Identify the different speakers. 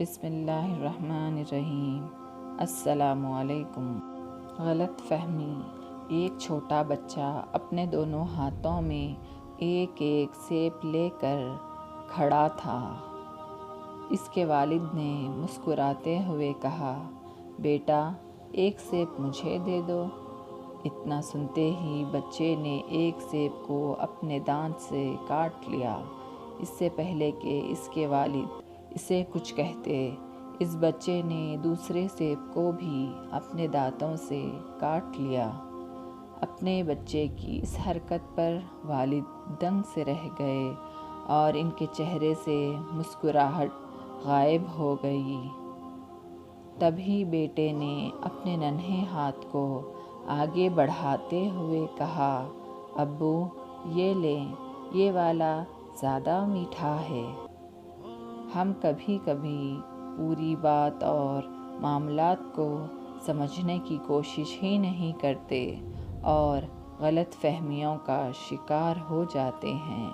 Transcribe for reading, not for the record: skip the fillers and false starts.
Speaker 1: بسم اللہ الرحمن الرحیم۔ السلام علیکم۔ غلط فہمی۔ ایک چھوٹا بچہ اپنے دونوں ہاتھوں میں ایک ایک سیب لے کر کھڑا تھا۔ اس کے والد نے مسکراتے ہوئے کہا، بیٹا ایک سیب مجھے دے دو۔ اتنا سنتے ہی بچے نے ایک سیب کو اپنے دانت سے کاٹ لیا۔ اس سے پہلے کہ اس کے والد اسے کچھ کہتے، اس بچے نے دوسرے سیب کو بھی اپنے دانتوں سے کاٹ لیا۔ اپنے بچے کی اس حرکت پر والد دنگ سے رہ گئے اور ان کے چہرے سے مسکراہٹ غائب ہو گئی۔ تبھی بیٹے نے اپنے ننھے ہاتھ کو آگے بڑھاتے ہوئے کہا، ابو یہ لیں، یہ والا زیادہ میٹھا ہے۔ ہم کبھی کبھی پوری بات اور معاملات کو سمجھنے کی کوشش ہی نہیں کرتے اور غلط فہمیوں کا شکار ہو جاتے ہیں۔